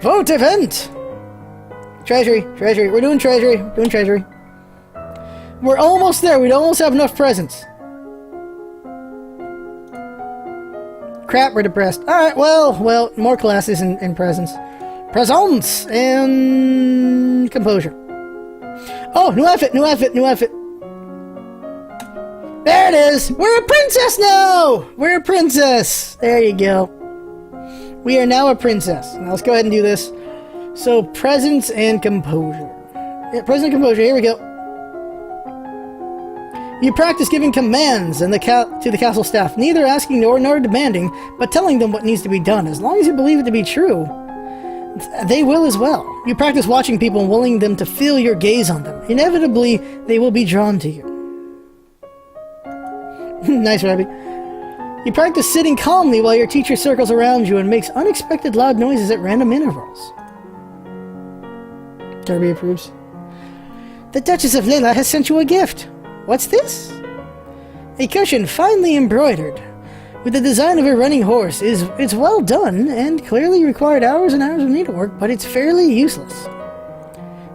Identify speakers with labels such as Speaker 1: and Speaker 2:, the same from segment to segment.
Speaker 1: Vote event! Treasury. We're doing treasury. We're almost there. We almost have enough presents. Crap, we're depressed. Alright, well, more classes and presents. Presents and composure. Oh, new outfit. There it is! We're a princess now! We're a princess! There you go. We are now a princess. Now let's go ahead and do this. So, presence and composure. Yeah, presence and composure, here we go. You practice giving commands to the castle staff, neither asking nor demanding, but telling them what needs to be done. As long as you believe it to be true, they will as well. You practice watching people and willing them to feel your gaze on them. Inevitably, they will be drawn to you. Nice, Rabbi. You practice sitting calmly while your teacher circles around you and makes unexpected loud noises at random intervals. Darby approves. The Duchess of Layla has sent you a gift. What's this? A cushion finely embroidered with the design of a running horse. It's well done and clearly required hours and hours of needlework, but it's fairly useless.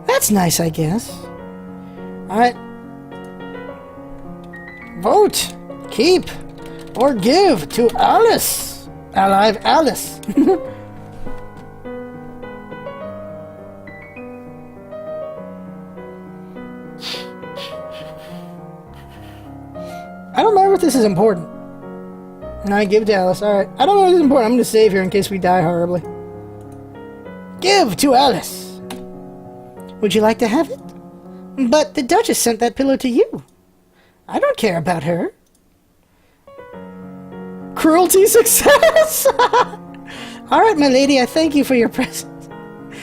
Speaker 1: That's nice, I guess. Alright. Vote, keep, or give to Alice. Alive Alice. I don't remember if this is important. Alright, give it to Alice. Alright. I don't know if this is important. I'm going to save here in case we die horribly. Give to Alice. Would you like to have it? But the Duchess sent that pillow to you. I don't care about her. Cruelty success! Alright, my lady, I thank you for your present.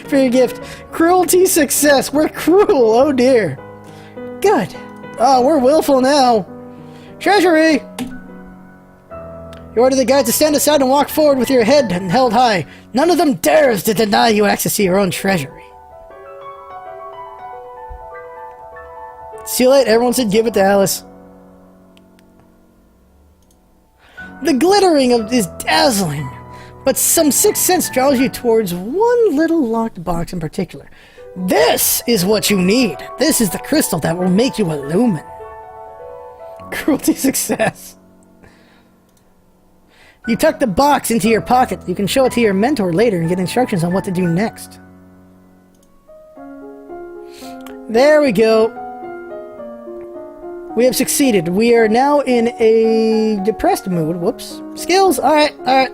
Speaker 1: For your gift. Cruelty success. We're cruel. Oh dear. Good. Oh, we're willful now. Treasury! You order the guys to stand aside and walk forward with your head held high. None of them dares to deny you access to your own treasury. See you later. Everyone said give it to Alice. The glittering is dazzling, but some sixth sense draws you towards one little locked box in particular. This is what you need. This is the crystal that will make you a lumen. Cruelty success. You tuck the box into your pocket. You can show it to your mentor later and get instructions on what to do next. There we go. We have succeeded. We are now in a depressed mood. Whoops. Skills. Alright.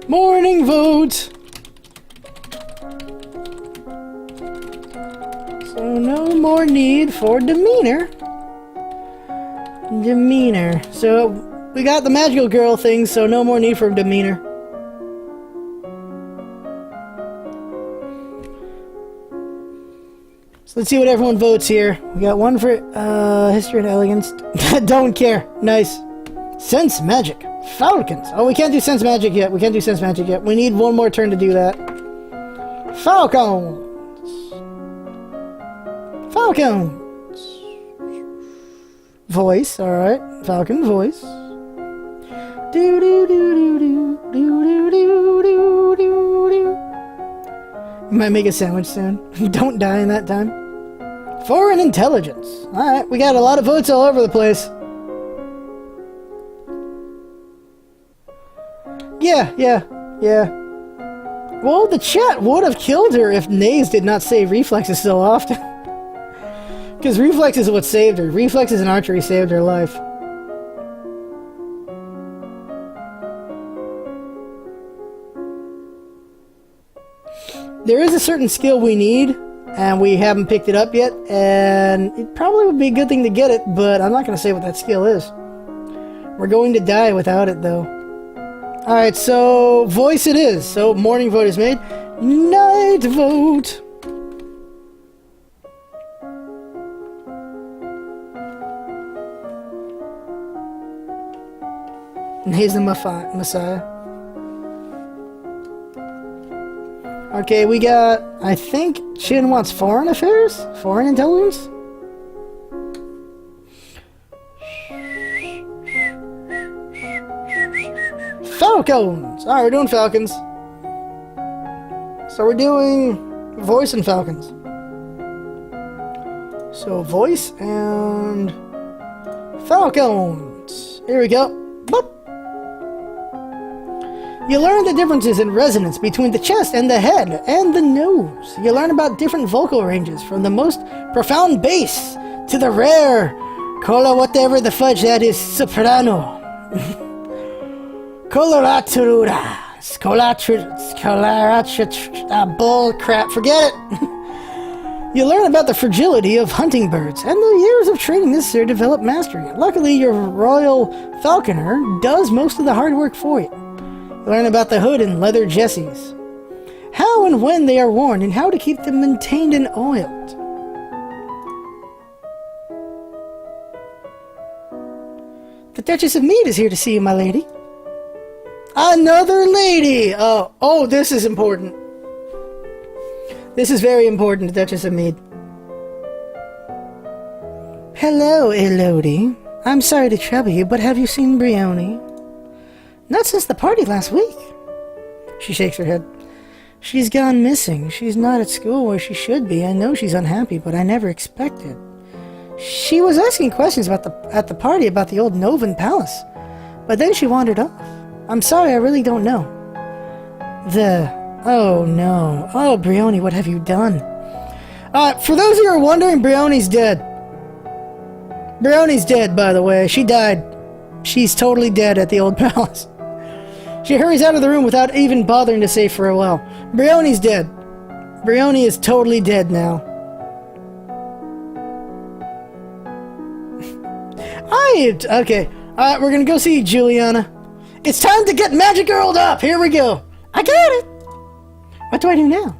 Speaker 1: Morning vote. So no more need for demeanor. So we got the magical girl thing, so no more need for demeanor. So let's see what everyone votes here. We got one for history and elegance. Don't care. Nice. Sense magic. Falcons. Oh, we can't do sense magic yet. We need one more turn to do that. Falcons. Voice, alright. Falcon voice. You might make a sandwich soon. Don't die in that time. Foreign intelligence. Alright, we got a lot of votes all over the place. Yeah. Well, the chat would have killed her if Nays did not say reflexes so often. Because reflexes is what saved her. Reflexes and archery saved her life. There is a certain skill we need, and we haven't picked it up yet, and it probably would be a good thing to get it, but I'm not going to say what that skill is. We're going to die without it, though. Alright, so voice it is. So morning vote is made. Night vote. And he's the Messiah. Okay, we got, I think Chin wants foreign affairs? Foreign intelligence? Falcons! Alright, we're doing falcons. So we're doing voice and falcons. So voice and falcons. Here we go. Boop. You learn the differences in resonance between the chest and the head and the nose. You learn about different vocal ranges from the most profound bass to the rare cola whatever the fudge that is soprano. Coloratura. Bull crap. Forget it. You learn about the fragility of hunting birds and the years of training necessary to develop mastery. Luckily, your royal falconer does most of the hard work for you. You learn about the hood and leather jesses, how and when they are worn, and how to keep them maintained and oiled. The Duchess of Mead is here to see you, my lady. Another lady! Oh, this is important. This is very important, Duchess of Mead. Hello, Elodie. I'm sorry to trouble you, but have you seen Brioni? Not since the party last week. She shakes her head. She's gone missing. She's not at school where she should be. I know she's unhappy, but I never expected. She was asking questions at the party about the old Novan Palace, but then she wandered off. I'm sorry, I really don't know. Oh no. Oh, Brioni, what have you done? For those of you who are wondering, Brioni's dead. Brioni's dead, by the way. She died. She's totally dead at the old palace. She hurries out of the room without even bothering to say farewell. Brioni's dead. Brioni is totally dead now. Okay. Alright, we're gonna go see Juliana. It's time to get Magic Girled up! Here we go! I got it! What do I do now?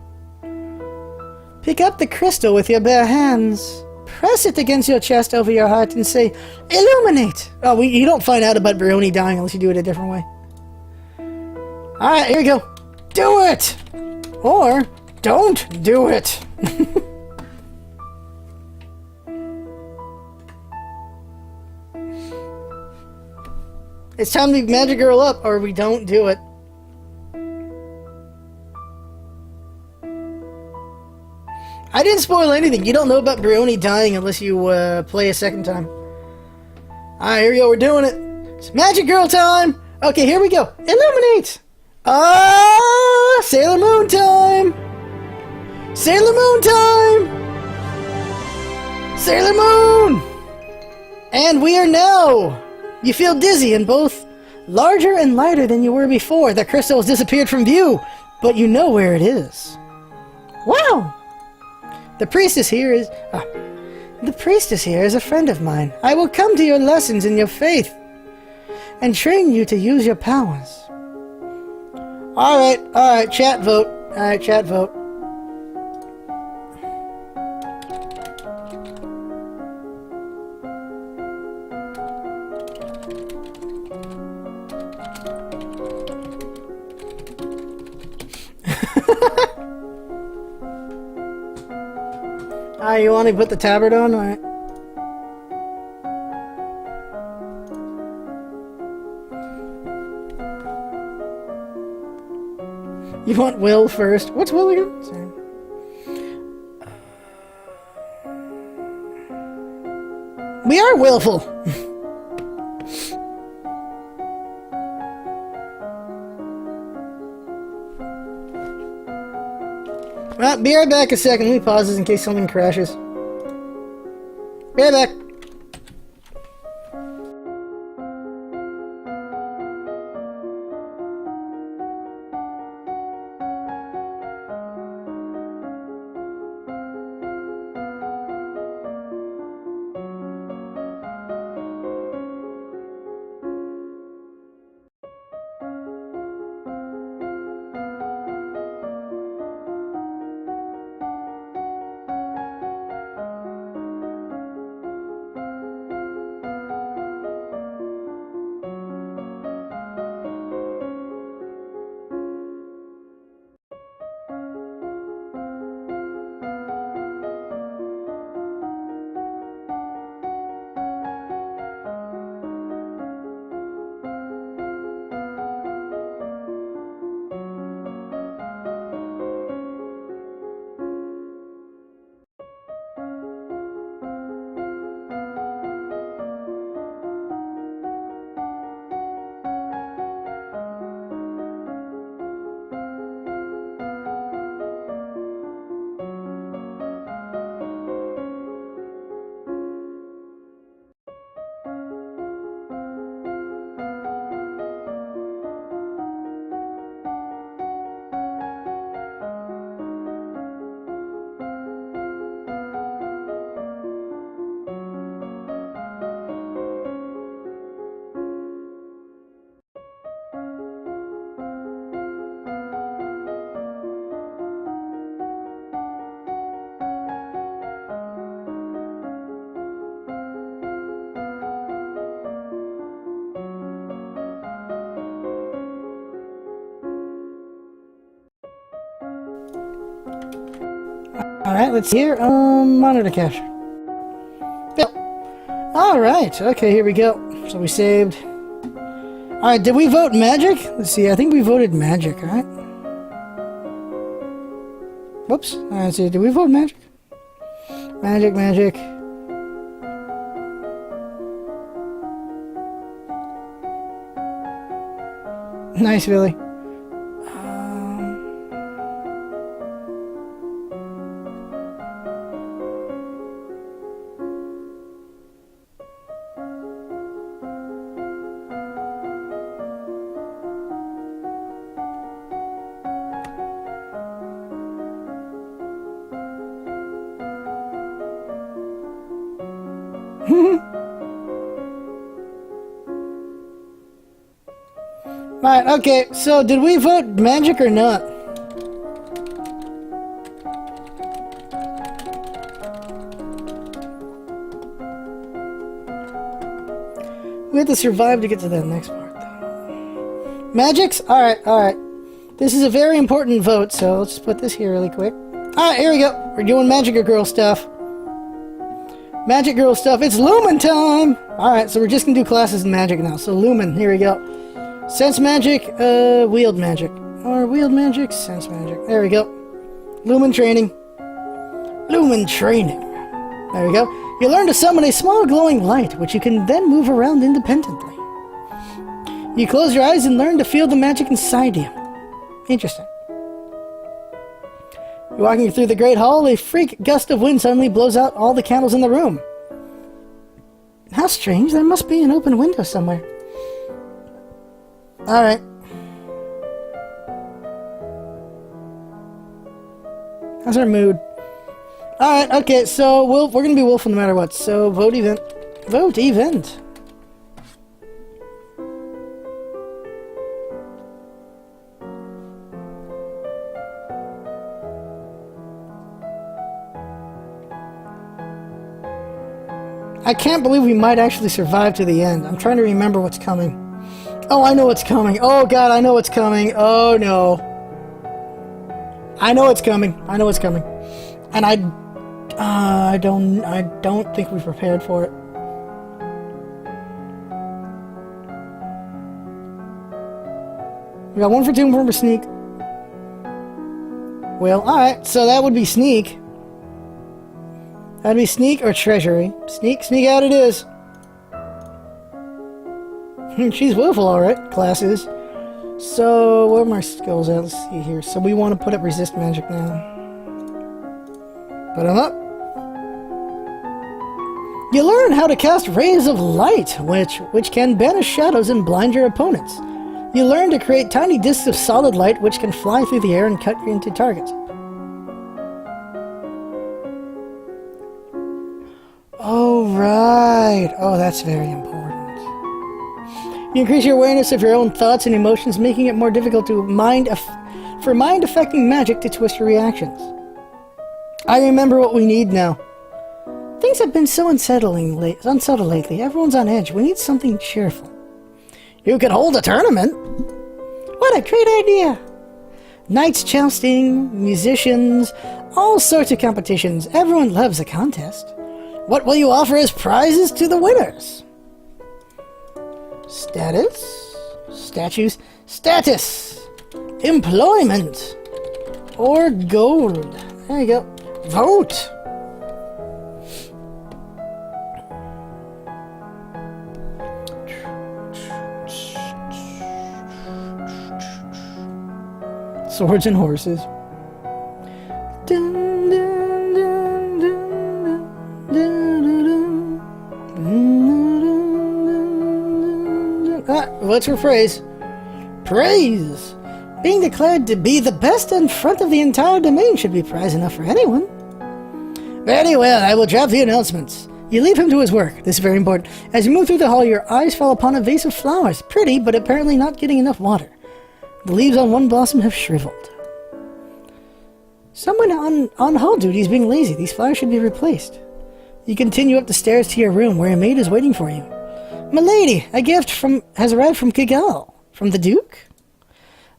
Speaker 1: Pick up the crystal with your bare hands. Press it against your chest over your heart and say, Illuminate! Oh, you don't find out about Brioni dying unless you do it a different way. Alright, here we go. Do it! Or, don't do it! It's time to Magic Girl up, or we don't do it. I didn't spoil anything. You don't know about Brioni dying unless you play a second time. Alright, here we go. We're doing it. It's Magic Girl time! Okay, here we go. Illuminate! Sailor Moon time! Sailor Moon time! Sailor Moon! And we are now... You feel dizzy and both larger and lighter than you were before. The crystal has disappeared from view, but you know where it is. Wow! The priestess here is a friend of mine. I will come to your lessons in your faith and train you to use your powers. Alright, chat vote. Alright, chat vote. You want to put the tabard on? All right. You want Will first? What's Will again? Sorry. We are willful. Well, be right back a second. Let me pause this in case something crashes. Be right back. Alright, let's see here. Monitor capture. Yep. Alright, okay, here we go. So we saved. Alright, did we vote magic? Let's see, I think we voted magic, alright? Whoops. Alright, so did we vote magic? Magic. Nice, Billy. Alright, okay, so did we vote magic or not? We have to survive to get to that next part, though. Magics? Alright. This is a very important vote, so let's put this here really quick. Alright, here we go. We're doing magic girl stuff. Magic girl stuff. It's Lumen time! Alright, so we're just gonna do classes in magic now. So Lumen, here we go. Sense magic, wield magic. Or wield magic, sense magic. There we go. Lumen training. Lumen training. There we go. You learn to summon a small glowing light, which you can then move around independently. You close your eyes and learn to feel the magic inside you. Interesting. You're walking through the great hall, a freak gust of wind suddenly blows out all the candles in the room. How strange, there must be an open window somewhere. Alright. How's our mood? Alright, okay, so we're gonna be Wolf no matter what. So, vote event. Vote event. I can't believe we might actually survive to the end. I'm trying to remember what's coming. Oh, I know what's coming. Oh, God, I know what's coming. Oh, no. I know it's coming. And I don't think we've prepared for it. We got 1 for 2 and 1 for sneak. Well, alright, so that would be sneak. That'd be sneak or treasury. Sneak out it is. She's willful, alright. Classes. So, what are my skills at? Let's see here. So we want to put up resist magic now. Put them up. You learn how to cast rays of light, which can banish shadows and blind your opponents. You learn to create tiny discs of solid light which can fly through the air and cut into targets. Oh, right. Oh, that's very important. You increase your awareness of your own thoughts and emotions, making it more difficult to for mind-affecting magic to twist your reactions. I remember what we need now. Things have been so unsettled lately. Everyone's on edge. We need something cheerful. You could hold a tournament. What a great idea. Knights jousting, musicians, all sorts of competitions. Everyone loves a contest. What will you offer as prizes to the winners? Status? Statues? Status! Employment! Or gold. There you go. Vote! Swords and horses. Dun, dun, dun, dun, dun, dun, dun, dun, dun. What's her phrase? Praise! Being declared to be the best in front of the entire domain should be prize enough for anyone. Very well, I will drop the announcements. You leave him to his work. This is very important. As you move through the hall, your eyes fall upon a vase of flowers. Pretty, but apparently not getting enough water. The leaves on one blossom have shriveled. Someone on hall duty is being lazy. These flowers should be replaced. You continue up the stairs to your room, where a maid is waiting for you. Milady, a gift has arrived from Kigal. From the Duke?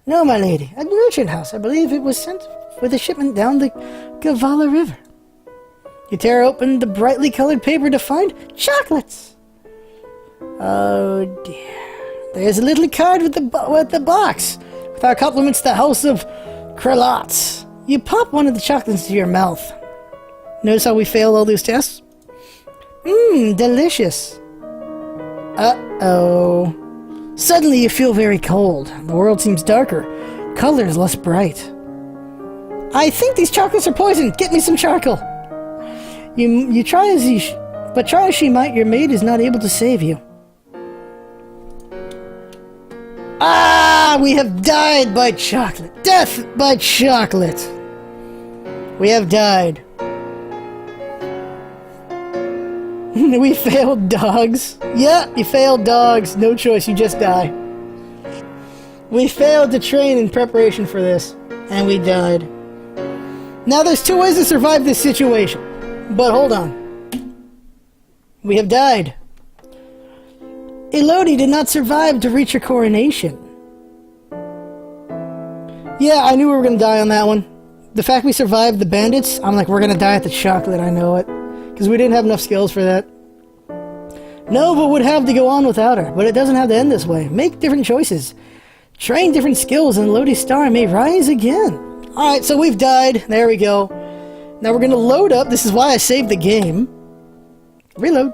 Speaker 1: No, my lady. At Merchant House. I believe it was sent with a shipment down the Gavala River. You tear open the brightly colored paper to find chocolates. Oh, dear. There's a little card with the box. With our compliments to the House of Kralots. You pop one of the chocolates into your mouth. Notice how we failed all those tests? Mmm, delicious. Uh-oh. Suddenly you feel very cold. The world seems darker. Colors less bright. I think these chocolates are poisoned. Get me some charcoal. You try but try as she might, your maid is not able to save you. Ah, we have died by chocolate. Death by chocolate. We have died. We failed, dogs. Yeah, you failed, dogs. No choice, you just die. We failed to train in preparation for this, and we died. Now there's two ways to survive this situation. But hold on. We have died. Elodie did not survive to reach her coronation. Yeah, I knew we were going to die on that one. The fact we survived the bandits, I'm like, we're going to die at the chocolate, I know it. Because we didn't have enough skills for that. Nova would have to go on without her, but it doesn't have to end this way. Make different choices. Train different skills, and Elodie's star may rise again. Alright, so we've died. There we go. Now we're going to load up. This is why I saved the game. Reload.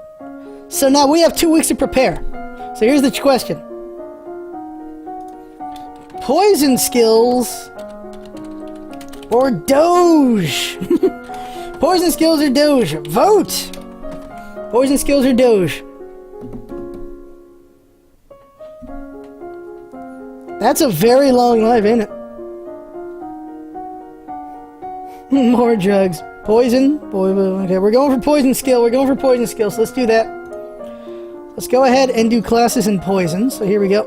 Speaker 1: So now we have 2 weeks to prepare. So here's the question. Poison skills or Doge? Poison skills or Doge? Vote! Poison skills or Doge? That's a very long life, isn't it? More drugs. Poison. Okay, we're going for poison skill. We're going for poison skill, so let's do that. Let's go ahead and do classes in poison. So here we go.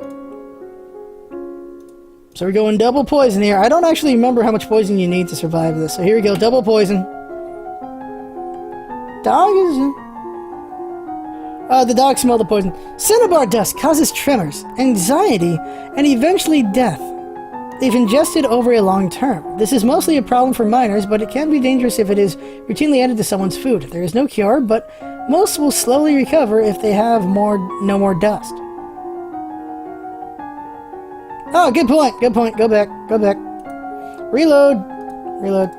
Speaker 1: So we're going double poison here. I don't actually remember how much poison you need to survive this. So here we go. Double poison. Dog is... the dog smelled the poison. Cinnabar dust causes tremors, anxiety, and eventually death if ingested over a long term. This is mostly a problem for minors, but it can be dangerous if it is routinely added to someone's food. There is no cure, but most will slowly recover if they have no more dust. Oh, good point, good point. Go back, go back. Reload. Reload.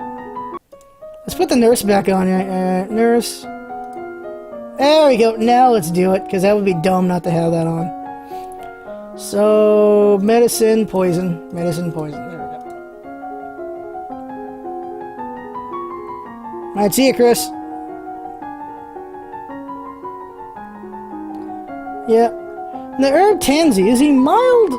Speaker 1: Let's put the nurse back on here. Nurse. There we go. Now let's do it, because that would be dumb not to have that on. So, medicine, poison. Medicine, poison. There we go. Alright, see you, Chris. Yeah. The herb tansy is a mild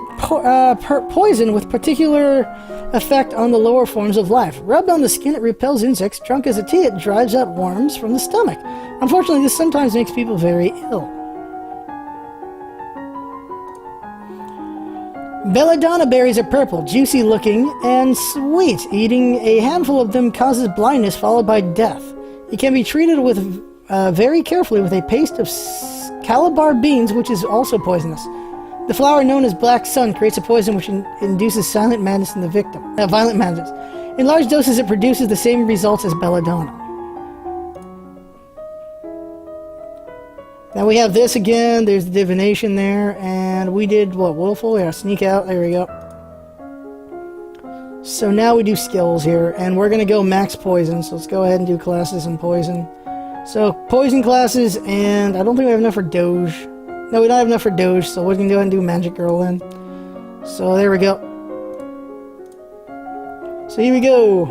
Speaker 1: poison with particular effect on the lower forms of life. Rubbed on the skin, it repels insects. Drunk as a tea, it drives out worms from the stomach. Unfortunately, this sometimes makes people very ill. Belladonna berries are purple, juicy looking, and sweet. Eating a handful of them causes blindness followed by death. It can be treated with very carefully with a paste of calabar beans, which is also poisonous. The flower known as black sun creates a poison which induces silent madness in the victim. Violent madness. In large doses, it produces the same results as belladonna. Now we have this again. There's the divination there, and we did what? Willful? Yeah, sneak out. There we go. So now we do skills here, and we're gonna go max poison. So let's go ahead and do classes in poison. So, poison classes, and I don't think we have enough for Doge. No, we don't have enough for Doge, so we can go ahead and do Magic Girl then. So, there we go. So, here we go.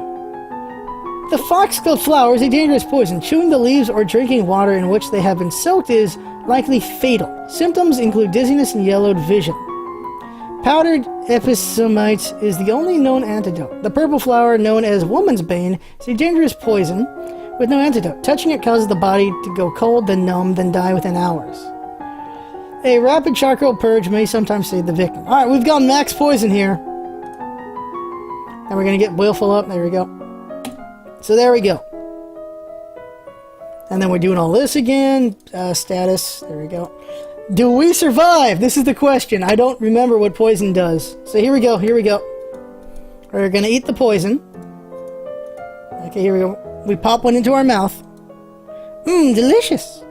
Speaker 1: The foxglove flower is a dangerous poison. Chewing the leaves or drinking water in which they have been soaked is likely fatal. Symptoms include dizziness and yellowed vision. Powdered epicemite is the only known antidote. The purple flower, known as woman's bane, is a dangerous poison with no antidote. Touching it causes the body to go cold, then numb, then die within hours. A rapid charcoal purge may sometimes save the victim. Alright, we've got max poison here. And we're going to get willful up. There we go. So there we go. And then we're doing all this again. Status. There we go. Do we survive? This is the question. I don't remember what poison does. So here we go. Here we go. We're gonna eat the poison. Okay, here we go. We pop one into our mouth. Mmm, delicious.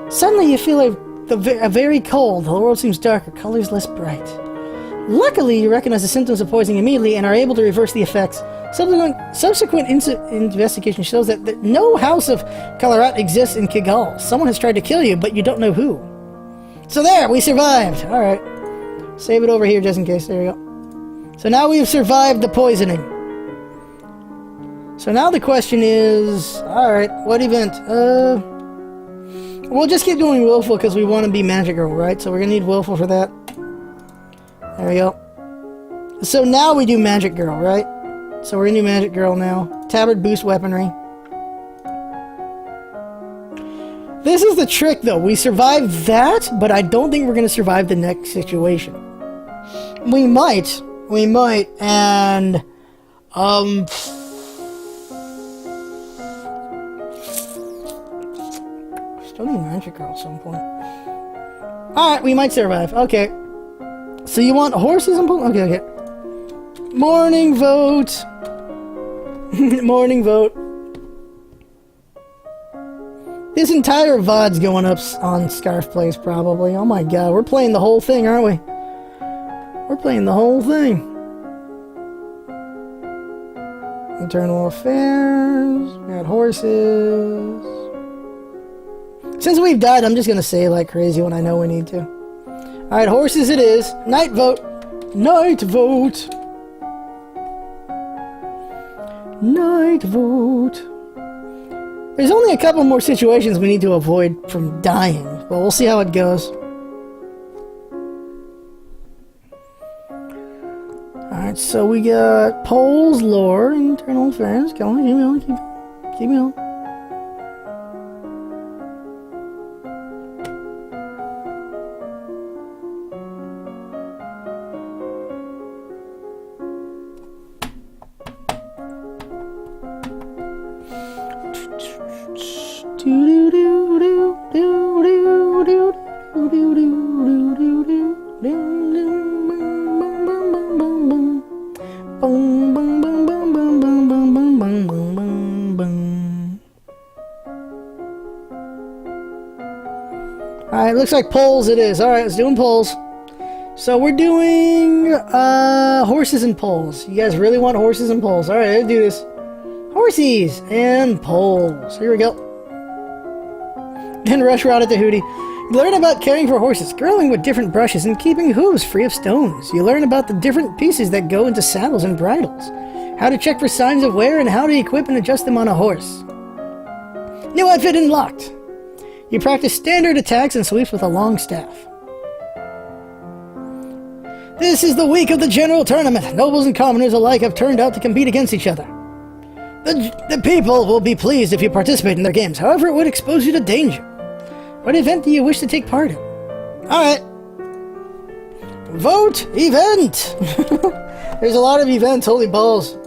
Speaker 1: Suddenly you feel a very cold. The world seems darker, colors less bright. Luckily, you recognize the symptoms of poisoning immediately and are able to reverse the effects. Subsequent investigation shows that no house of Kalarat exists in Kigal. Someone has tried to kill you, but you don't know who. So there, we survived. Alright. Save it over here just in case. There we go. So now we've survived the poisoning. So now the question is... Alright, what event? We'll just keep doing Willful because we want to be Magic Girl, right? So we're going to need Willful for that. There we go. So now we do Magic Girl, right? So we're going to do Magic Girl now. Tabard boost weaponry. This is the trick, though. We survived that, but I don't think we're going to survive the next situation. We might. We might, and... Still need Magic Girl at some point. Alright, we might survive. Okay. So you want horses and ponies? Okay, okay. Morning vote. Morning vote. This entire VOD's going up on Scarf Plays, probably. Oh my god, we're playing the whole thing, aren't we? We're playing the whole thing. Internal Affairs. We got horses. Since we've died, I'm just gonna say like crazy when I know we need to. Alright, horses it is. Night vote. Night vote. Night vote. There's only a couple more situations we need to avoid from dying, but we'll see how it goes. Alright, so we got polls, lore, internal affairs. Go on, keep me on, keep me on. Alright, looks like polls it is. Alright, let's do polls. So we're doing horses and poles. You guys really want horses and poles? Alright, let's do this. Horsies and poles. Here we go. Then rush around at the Hootie. You learn about caring for horses, girdling with different brushes, and keeping hooves free of stones. You learn about the different pieces that go into saddles and bridles, how to check for signs of wear, and how to equip and adjust them on a horse. New outfit unlocked. You practice standard attacks and sweeps with a long staff. This is the week of the general tournament. Nobles and commoners alike have turned out to compete against each other. The people will be pleased if you participate in their games. However, it would expose you to danger. What event do you wish to take part in? Alright. Vote event! There's a lot of events, holy balls.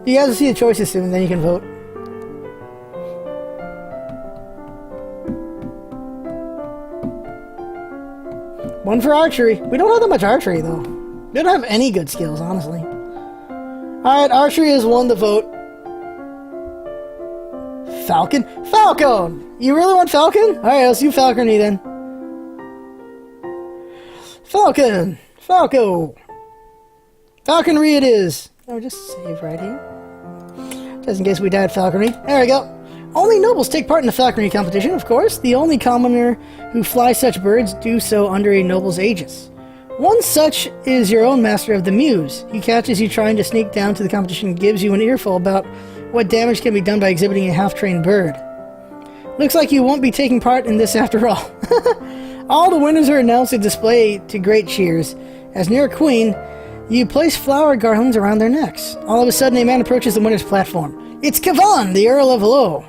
Speaker 1: You guys will see the choices soon, and then you can vote. One for archery. We don't have that much archery, though. We don't have any good skills, honestly. Alright, archery has won the vote. Falcon? Falcon! You really want Falcon? Alright, let's do falconry then. Falcon! Falco! Falconry it is. Oh, just save right here. Just in case we died falconry. There we go. Only nobles take part in the falconry competition, of course. The only commoner who fly such birds do so under a noble's aegis. One such is your own master of the Muse. He catches you trying to sneak down to the competition and gives you an earful about what damage can be done by exhibiting a half-trained bird. Looks like you won't be taking part in this after all. All the winners are announced in display to great cheers. As near a queen, you place flower garlands around their necks. All of a sudden, a man approaches the winner's platform. It's Kavan, the Earl of Lowe.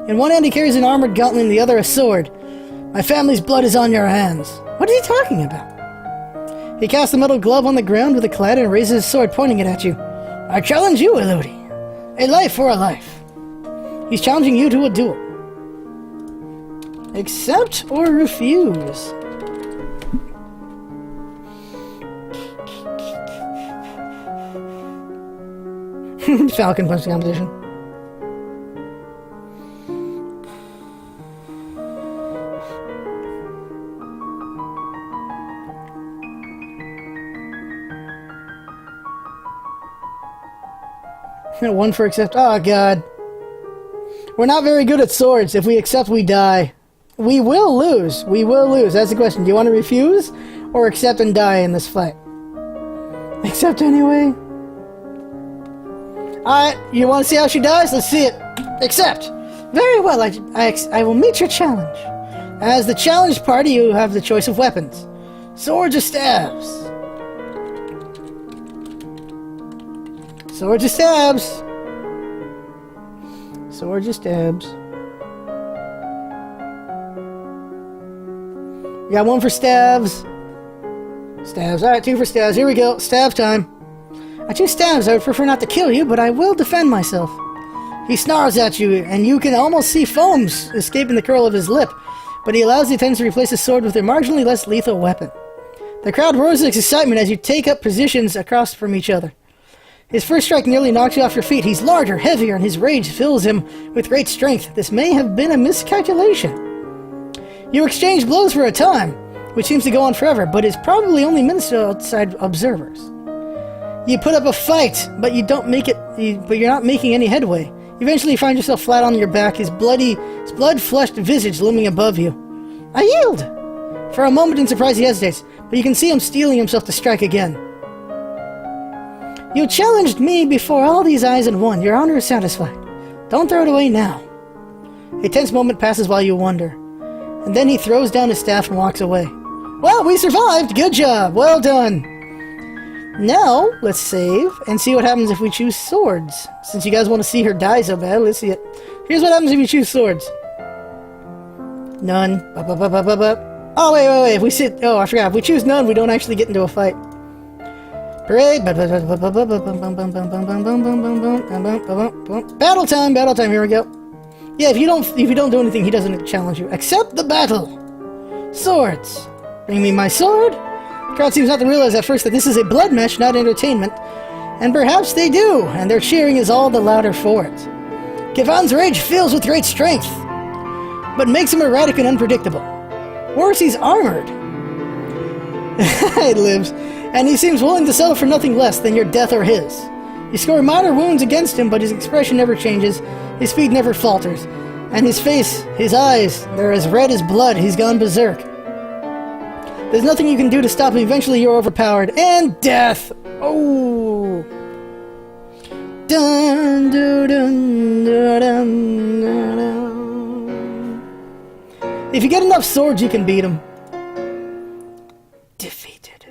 Speaker 1: In one hand, he carries an armored gauntlet, in the other, a sword. My family's blood is on your hands. What is he talking about? He casts a metal glove on the ground with a clad and raises his sword, pointing it at you. I challenge you, Elodie. A life for a life. He's challenging you to a duel. Accept or refuse? Falcon Punch competition. One for accept. Oh, God. We're not very good at swords. If we accept, we die. We will lose. We will lose. That's the question. Do you want to refuse or accept and die in this fight? Accept anyway. Alright, you want to see how she dies? Let's see it. Accept. Very well, I will meet your challenge. As the challenged party, you have the choice of weapons. Swords or stabs? Swords or stabs? Swords or stabs? We got one for stabs. Stabs. Alright, two for stabs. Here we go. Stab time. I choose stabs. I would prefer not to kill you, but I will defend myself. He snarls at you, and you can almost see foams escaping the curl of his lip, but he allows the attendants to replace his sword with a marginally less lethal weapon. The crowd roars with excitement as you take up positions across from each other. His first strike nearly knocks you off your feet. He's larger, heavier, and his rage fills him with great strength. This may have been a miscalculation. You exchange blows for a time, which seems to go on forever, but is probably only minutes to outside observers. You put up a fight, but you don't make it. But you're not making any headway. You eventually find yourself flat on your back, his blood-flushed visage looming above you. I yield! For a moment in surprise he hesitates, but you can see him steeling himself to strike again. You challenged me before all these eyes and won. Your honor is satisfied. Don't throw it away now. A tense moment passes while you wonder, and then he throws down his staff and walks away. Well, we survived! Good job! Well done! Now, let's save and see what happens if we choose swords. Since you guys want to see her die so bad, let's see it. Here's what happens if you choose swords. None. Oh, wait. If we sit... Oh, I forgot. If we choose none, we don't actually get into a fight. Parade. Battle time. Battle time. Here we go. Yeah, if you don't do anything, he doesn't challenge you. Accept the battle. Swords. Bring me my sword. The crowd seems not to realize at first that this is a blood match, not entertainment. And perhaps they do, and their cheering is all the louder for it. Kevan's rage fills with great strength, but makes him erratic and unpredictable. Worse, he's armored. He lives, and he seems willing to settle for nothing less than your death or his. You score minor wounds against him, but his expression never changes, his speed never falters, and his face, his eyes, they're as red as blood. He's gone berserk. There's nothing you can do to stop him. Eventually you're overpowered. And death! Oh! Dun, dun, dun, dun, dun, dun. If you get enough swords, you can beat him. Defeated.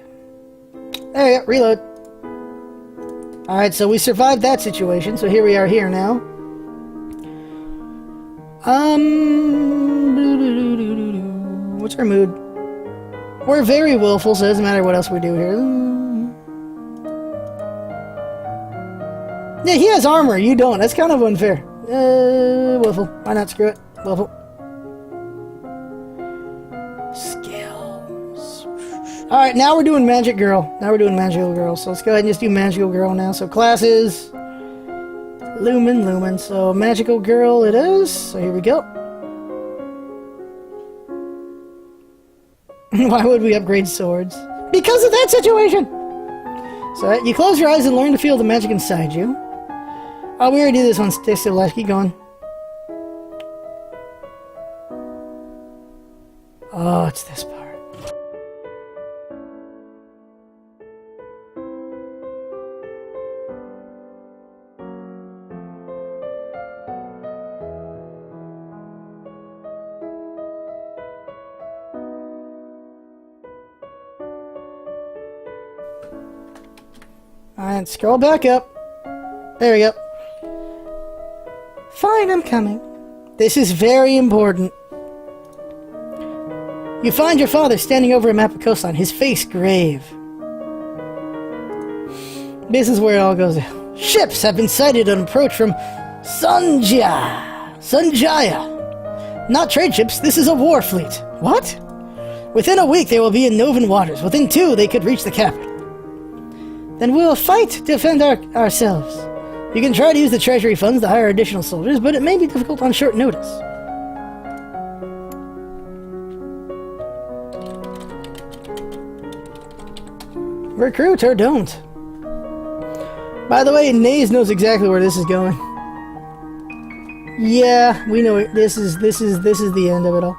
Speaker 1: There you go. Reload. Alright, so we survived that situation, so here we are here now. What's our mood? We're very willful, so it doesn't matter what else we do here. Yeah, he has armor, you don't. That's kind of unfair. Willful. Why not? Screw it. Willful. Skills. Alright, now we're doing Magic Girl. So let's go ahead and just do Magical Girl now. So classes. Lumen. So Magical Girl it is. So here we go. Why would we upgrade swords? Because of that situation! So you close your eyes and learn to feel the magic inside you. Oh, we already did this one. Stay still, life. Keep going. Oh, it's this part. Alright, scroll back up. There we go. Fine, I'm coming. This is very important. You find your father standing over a map of coastline, his face grave. This is where it all goes down. Ships have been sighted on approach from Sanjaya. Not trade ships, this is a war fleet. What? Within a week they will be in Novan waters. Within 2 they could reach the capital. Then we will fight to defend ourselves. You can try to use the treasury funds to hire additional soldiers, but it may be difficult on short notice. Recruit or don't. By the way, Naze knows exactly where this is going. Yeah, we know it. This is the end of it all.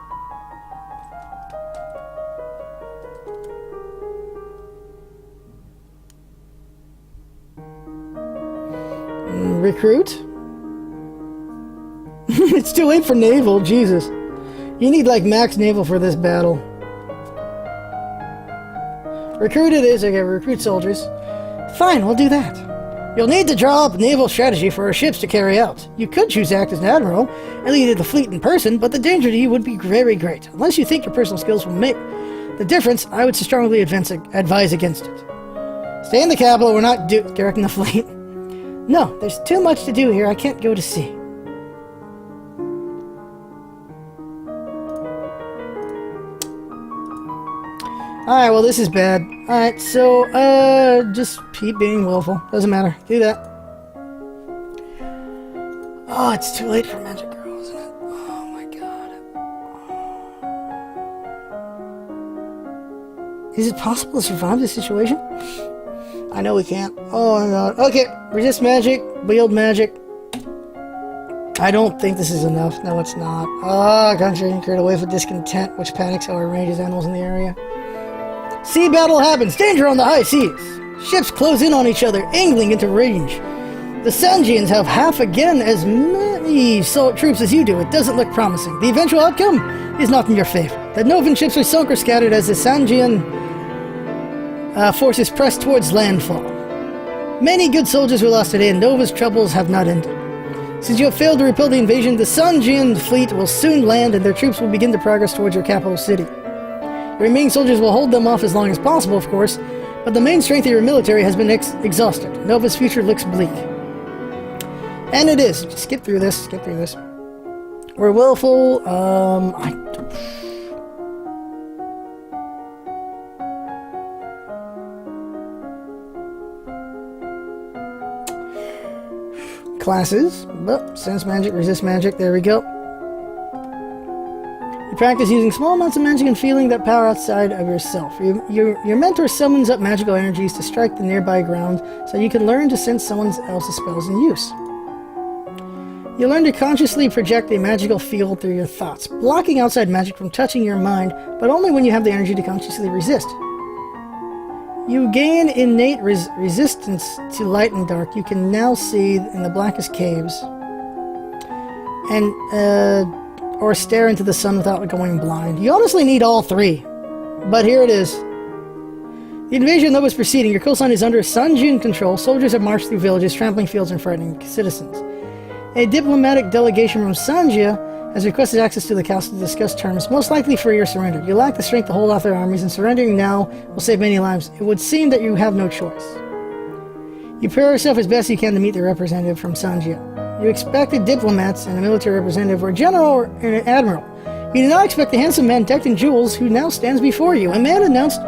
Speaker 1: Recruit? It's too late for naval, Jesus. You need like max naval for this battle. Recruit it is, okay, recruit soldiers. Fine, we'll do that. You'll need to draw up a naval strategy for our ships to carry out. You could choose to act as an admiral and lead the fleet in person, but the danger to you would be very great. Unless you think your personal skills will make the difference, I would strongly advise against it. Stay in the capital, we're not directing the fleet. No, there's too much to do here, I can't go to sea. Alright, well this is bad. Alright, so, just keep being willful. Doesn't matter. Do that. Oh, it's too late for Magic Girl, isn't it? Oh my god. Is it possible to survive this situation? I know we can't. Oh my god. Okay, resist magic, wield magic. I don't think this is enough. No, it's not. Ah, conjuring create a wave of discontent, which panics or enrages animals in the area. Sea battle happens. Danger on the high seas. Ships close in on each other, angling into range. The Sanjians have half again as many troops as you do. It doesn't look promising. The eventual outcome is not in your favor. The Novan ships are sunk or scattered as the Sanjian forces press towards landfall. Many good soldiers were lost today, and Nova's troubles have not ended. Since you have failed to repel the invasion, the Sanjian fleet will soon land, and their troops will begin to progress towards your capital city. The remaining soldiers will hold them off as long as possible, of course, but the main strength of your military has been exhausted. Nova's future looks bleak. And it is. Just skip through this. We're willful. Classes. Oh, sense magic, resist magic. There we go. You practice using small amounts of magic and feeling that power outside of yourself. Your mentor summons up magical energies to strike the nearby ground so you can learn to sense someone else's spells in use. You learn to consciously project a magical field through your thoughts, blocking outside magic from touching your mind, but only when you have the energy to consciously resist. You gain innate resistance to light and dark. You can now see in the blackest caves and or stare into the sun without going blind. You honestly need all three, but here it is. The invasion of Nova is proceeding. Your coastline is under Sanjian control. Soldiers have marched through villages, trampling fields and frightening citizens. A diplomatic delegation from Sanjia has requested access to the castle to discuss terms, most likely for your surrender. You lack the strength to hold off their armies, and surrendering now will save many lives. It would seem that you have no choice. You prepare yourself as best you can to meet the representative from Sanjia. You expected diplomats and a military representative or general or an admiral. You do not expect the handsome man decked in jewels who now stands before you. A man announced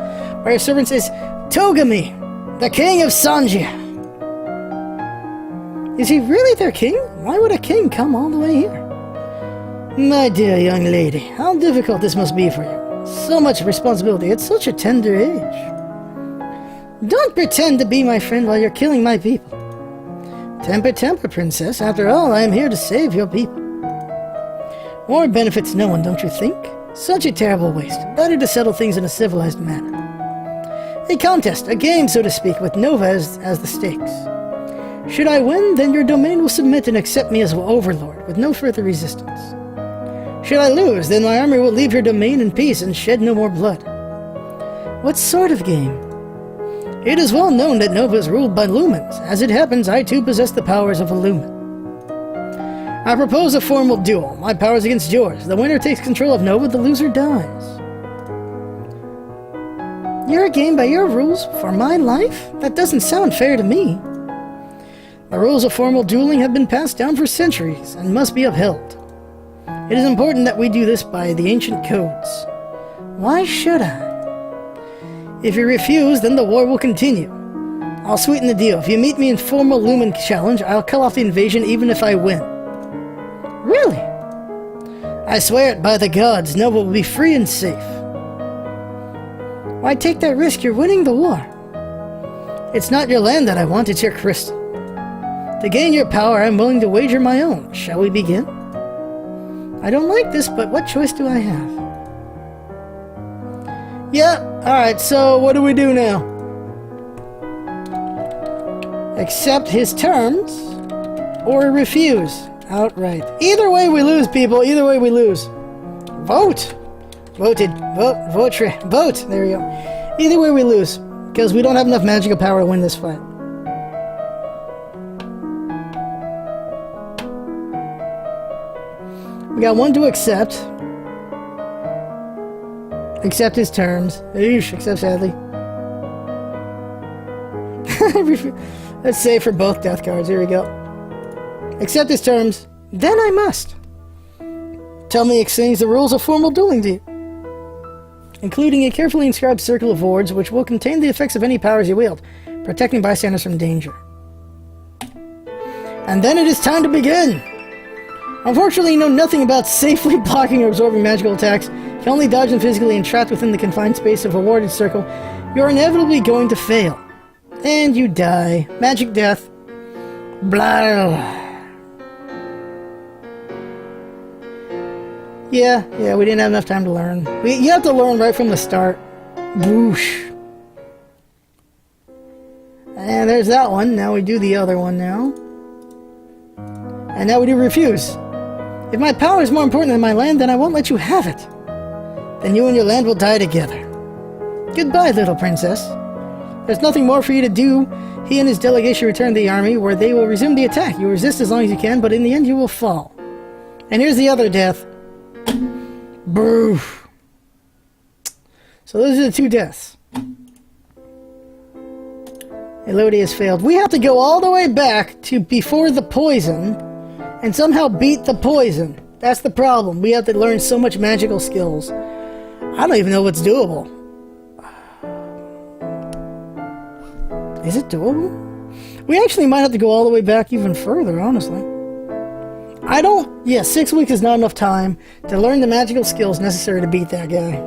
Speaker 1: by your servants is Togami, the king of Sanjia. Is he really their king? Why would a king come all the way here? My dear young lady, how difficult this must be for you. So much responsibility at such a tender age. Don't pretend to be my friend while you're killing my people. Temper, temper, princess. After all, I am here to save your people. War benefits no one, don't you think? Such a terrible waste. Better to settle things in a civilized manner. A contest, a game, so to speak, with Nova as the stakes. Should I win, then your domain will submit and accept me as overlord, with no further resistance. Should I lose, then my army will leave your domain in peace and shed no more blood. What sort of game? It is well known that Nova is ruled by lumens. As it happens, I too possess the powers of a lumen. I propose a formal duel. My powers against yours. The winner takes control of Nova, the loser dies. You're game by your rules for my life? That doesn't sound fair to me. The rules of formal dueling have been passed down for centuries and must be upheld. It is important that we do this by the ancient codes. Why should I? If you refuse, then the war will continue. I'll sweeten the deal. If you meet me in formal Lumen challenge, I'll call off the invasion even if I win. Really? I swear it by the gods, Nova will be free and safe. Why take that risk? You're winning the war. It's not your land that I want, it's your crystal. To gain your power, I'm willing to wager my own. Shall we begin? I don't like this, but what choice do I have? Yeah, alright, so what do we do now? Accept his terms, or refuse outright. Either way we lose, people. Either way we lose. Vote! Voted. Vote! There we go. Either way we lose, because we don't have enough magical power to win this fight. We got one to accept. Accept his terms. Eesh, accept sadly. Let's save for both death cards. Here we go. Accept his terms. Then I must. Tell me exchange the rules of formal dueling to you, including a carefully inscribed circle of wards which will contain the effects of any powers you wield, protecting bystanders from danger. And then it is time to begin! Unfortunately, you know nothing about safely blocking or absorbing magical attacks. You can only dodge them physically, and trapped within the confined space of a warded circle, you're inevitably going to fail. And you die. Magic death. Blah. Yeah, we didn't have enough time to learn. You have to learn right from the start. Boosh. And there's that one. Now we do the other one now. And now we do refuse. If my power is more important than my land, then I won't let you have it. Then you and your land will die together. Goodbye, little princess. There's nothing more for you to do. He and his delegation return to the army, where they will resume the attack. You resist as long as you can, but in the end you will fall. And here's the other death. Boo. So those are the two deaths. Elodie has failed. We have to go all the way back to before the poison and somehow beat the poison. That's the problem. We have to learn so much magical skills. I don't even know what's doable. Is it doable? We actually might have to go all the way back even further, honestly. Yeah, 6 weeks is not enough time to learn the magical skills necessary to beat that guy.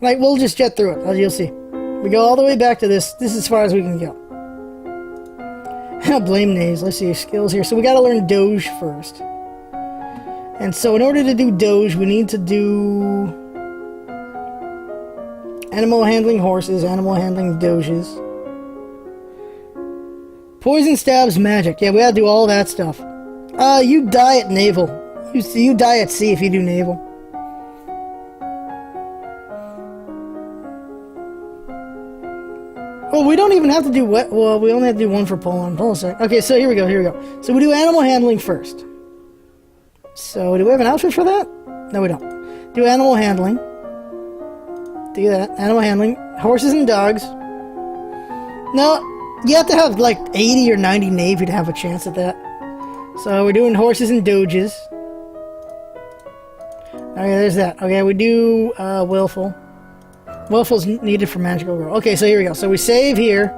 Speaker 1: Like, we'll just jet through it. You'll see. We go all the way back to this. This is as far as we can go. Blame names. Let's see, skills here. So we gotta learn Doge first. And so in order to do Doge, we need to do animal handling horses, animal handling Doges. Poison stabs magic. Yeah, we gotta do all that stuff. You die at naval. You die at sea if you do naval. Well, we don't even have to do wet. Well, we only have to do one for Poland. Hold on a sec. Okay, so here we go. So we do animal handling first. So do we have an outfit for that? No, we don't. Do animal handling. Do that. Animal handling. Horses and dogs. No, you have to have like 80 or 90 Navy to have a chance at that. So we're doing horses and doges. Okay, there's that. Okay, we do willful. Willful's needed for magical girl. Okay, so here we go. So we save here.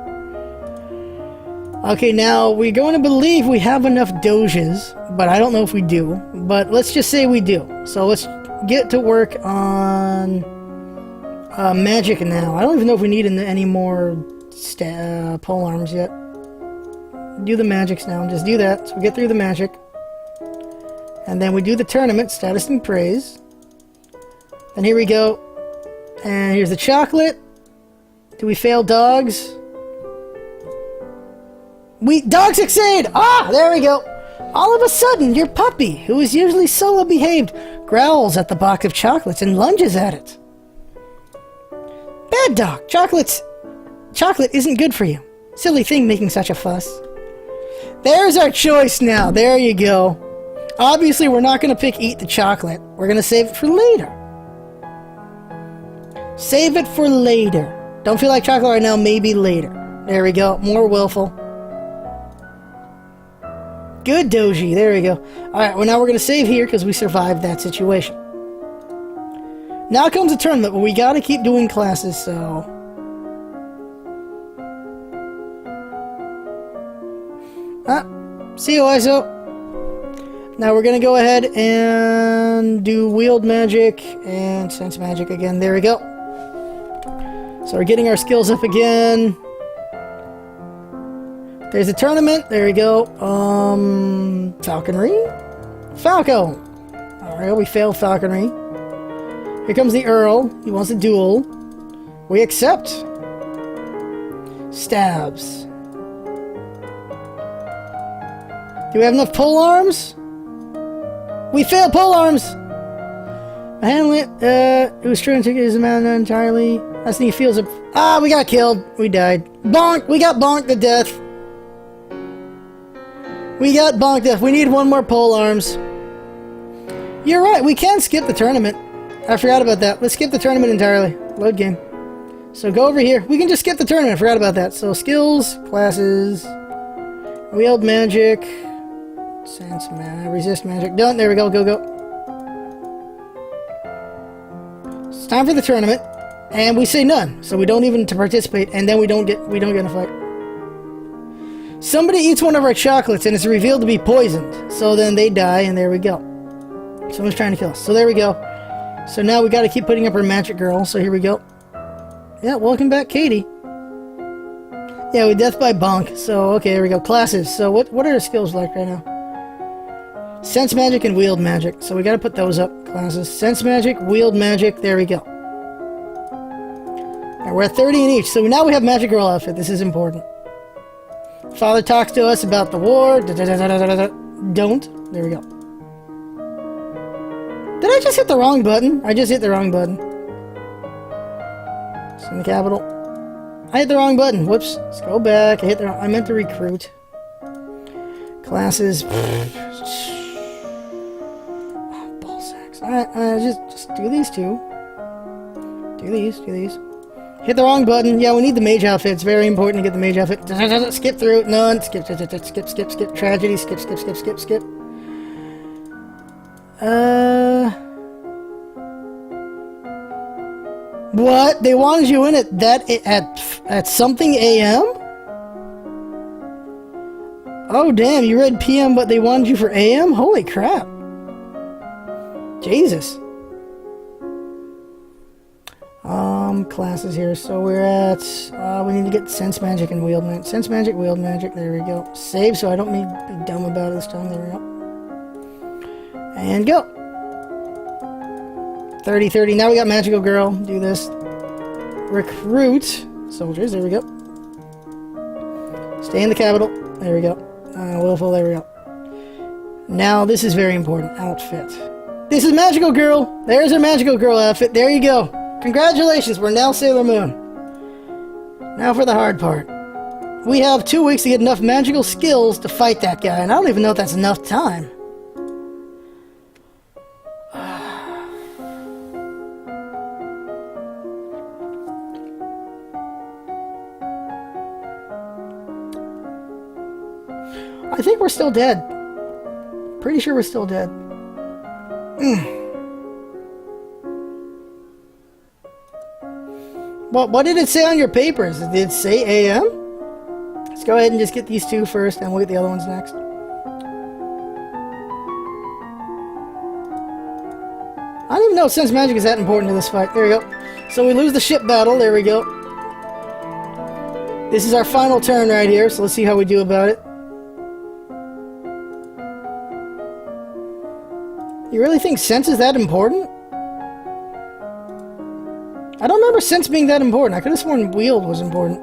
Speaker 1: Okay, now we're going to believe we have enough doges, but I don't know if we do. But let's just say we do. So let's get to work on magic now. I don't even know if we need any more pole arms yet. Do the magics now. Just do that. So we get through the magic. And then we do the tournament, status and praise. And here we go. And here's the chocolate. Do we fail dogs? Dogs succeed! Ah, there we go. All of a sudden, your puppy, who is usually so well behaved, growls at the box of chocolates and lunges at it. Bad dog. Chocolate isn't good for you. Silly thing making such a fuss. There's our choice now. There you go. Obviously, we're not going to pick eat the chocolate. We're going to save it for later. Save it for later. Don't feel like chocolate right now, maybe later. There we go. More willful. Good, Doji. There we go. Alright, well now we're going to save here because we survived that situation. Now comes the tournament, but we got to keep doing classes, so... See you, ISO. Now we're going to go ahead and do Wield Magic and Sense Magic again. There we go. So we're getting our skills up again. There's a tournament. There we go. Falconry? Falco! Alright, we failed Falconry. Here comes the Earl. He wants a duel. We accept. Stabs. Do we have enough pole arms? We failed pole arms! A handlet, it was true and took his amount entirely. I think he feels a... Ah, we got killed. We died. Bonk! We got bonked to death. We got bonked to death. We need one more pole arms. You're right, we can skip the tournament. I forgot about that. Let's skip the tournament entirely. Load game. So go over here. We can just skip the tournament. I forgot about that. So skills, classes, wield magic, sense magic, resist magic. Done. There we go. Go, go. It's time for the tournament. And we say none. So we don't even to participate, and then we don't get in a fight. Somebody eats one of our chocolates and it's revealed to be poisoned. So then they die, and there we go. Someone's trying to kill us. So there we go. So now we got to keep putting up our magic girl. So here we go. Yeah, welcome back, Katie. Yeah, we death by bonk. So okay, here we go. Classes. So what are our skills like right now? Sense magic and wield magic. So we got to put those up. Classes. Sense magic, wield magic. There we go. Now we're at 30 in each. So now we have magic girl outfit. This is important. Father talks to us about the war. Don't. There we go. Did I just hit the wrong button? I just hit the wrong button. It's in the capital. I hit the wrong button. Whoops. Let's go back. I meant to recruit. Classes. Oh, ball sacks. Alright, just do these two. Do these. Hit the wrong button. Yeah, we need the mage outfit. It's very important to get the mage outfit. Skip through. None. Skip. Tragedy. Skip. What? They wanted you in at something AM? Oh damn, you read PM but they wanted you for AM? Holy crap. Jesus. Classes here. So we're at we need to get sense magic and wield magic. Sense magic, wield magic, there we go. Save so I don't need to be dumb about it this time. There we go. And go. 30. Now we got Magical Girl. Do this. Recruit soldiers. There we go. Stay in the capital. There we go. Willful. There we go. Now this is very important. Outfit. This is Magical Girl. There's her Magical Girl outfit. There you go. Congratulations. We're now Sailor Moon. Now for the hard part. We have 2 weeks to get enough magical skills to fight that guy, and I don't even know if that's enough time. I think we're still dead. Pretty sure we're still dead. What did it say on your papers? Did it say AM? Let's go ahead and just get these two first, and we'll get the other ones next. I don't even know if sense magic is that important to this fight. There we go. So we lose the ship battle. There we go. This is our final turn right here, so let's see how we do about it. You really think sense is that important? I don't remember sense being that important. I could have sworn wield was important.